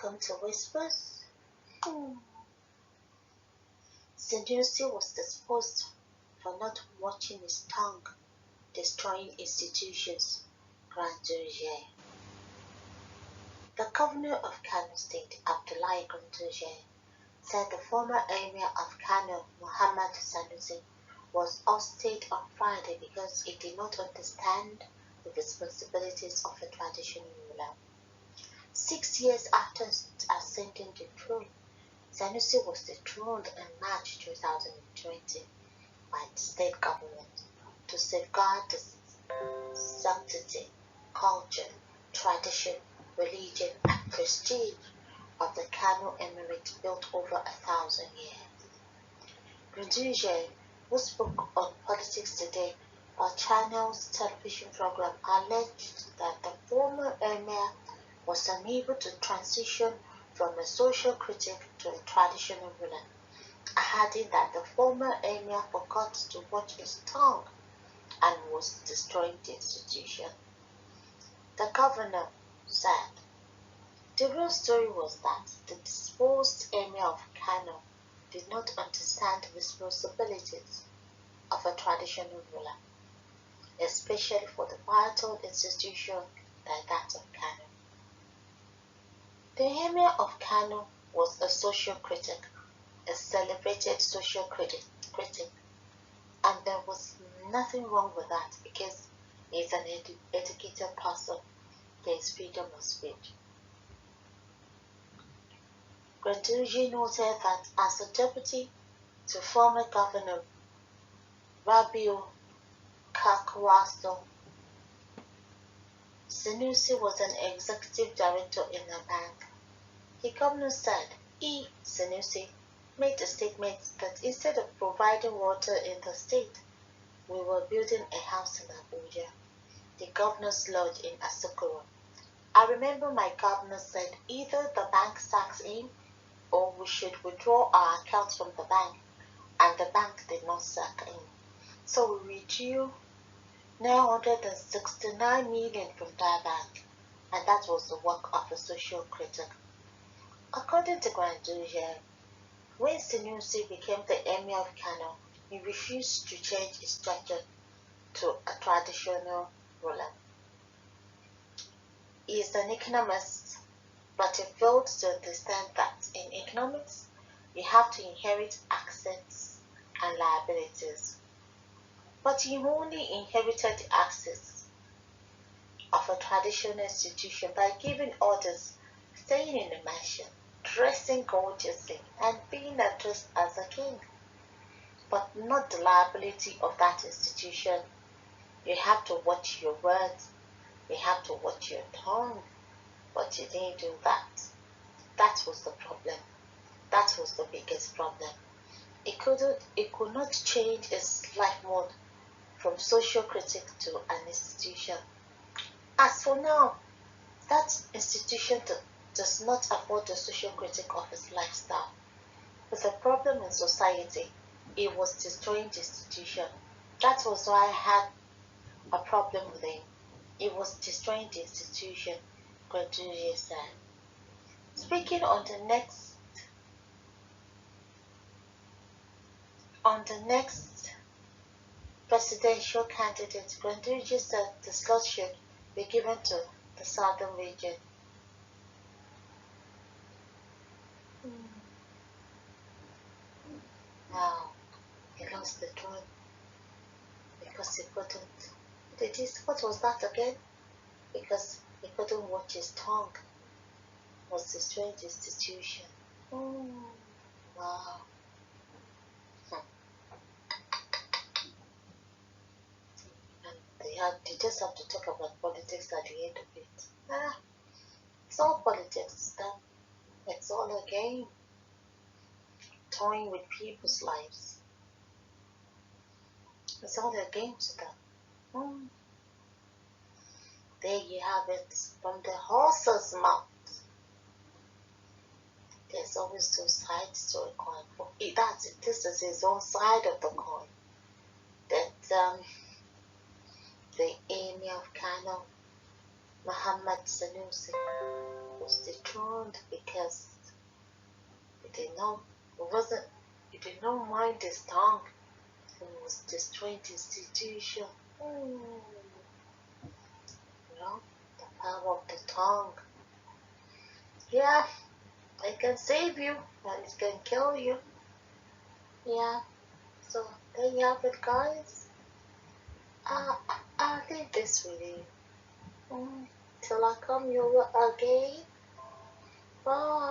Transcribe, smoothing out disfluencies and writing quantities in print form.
Welcome to Whispers. Sanusi was disposed for not watching his tongue, destroying institutions. Ganduje. The governor of Kano State, Abdullahi Ganduje, said the former emir of Kano, Muhammad Sanusi, was ousted on Friday because he did not understand the responsibilities of a traditional ruler. 6 years after ascending the throne, Sanusi was dethroned in March 2020 by the state government to safeguard the sanctity, culture, tradition, religion, and prestige of the Kano Emirate built over 1,000 years. Ganduje, who spoke on Politics Today, a channel's television program, alleged that the former emir was unable to transition from a social critic to a traditional ruler, adding that the former emir forgot to watch his tongue and was destroying the institution. The governor said the real story was that the disposed emir of Kano did not understand the responsibilities of a traditional ruler, especially for the vital institution like that of Kano. The emir of Kano was a social critic, a celebrated social critic, and there was nothing wrong with that because he is an educated person. There is freedom of speech. Ganduje noted that as a deputy to former governor Rabiu Kakwaso, Sanusi was an executive director in a bank. The governor said Sanusi, made a statement that instead of providing water in the state, we were building a house in Abuja, the governor's lodge in Asokoro. I remember my governor said either the bank sacks him or we should withdraw our accounts from the bank, and the bank did not sack him. So we withdrew 969 million from that bank, and that was the work of a social critic. According to Ganduje, when Sanusi became the emir of Kano, he refused to change his structure to a traditional ruler. He is an economist, but he failed to understand that in economics, you have to inherit assets and liabilities. But he only inherited the assets of a traditional institution by giving orders, staying in a mansion, dressing gorgeously, and being addressed as a king, but not the liability of that institution. You have to watch your words, you have to watch your tongue, but you didn't do that. That was the problem. That was the biggest problem. It could not change its life mode from social critic to an institution. As for now, that institution does not afford the social critic of his lifestyle. With a problem in society, it was destroying the institution. That was why I had a problem with him. It was destroying the institution, Ganduje said. Speaking on the next presidential candidate, Ganduje said the slot should be given to the southern region. Now, he lost the throne because he couldn't. What was that again? Because he couldn't watch his tongue. It was a strange institution. Wow. And they just have to talk about politics at the end of it. It's all politics. It's all a game. Toying with people's lives. It's all a game to them. There you have it, from the horse's mouth. There's always two sides to a coin. This is his own side of the coin. That the emir of Kano Muhammad Sanusi was dethroned because he did not wasn't he did not mind his tongue and was destroying the institution. You know, the power of the tongue. Yeah, it can save you and it can kill you. Yeah, so there you have it, guys. I'll leave this with you. Till I come your way again. Bye.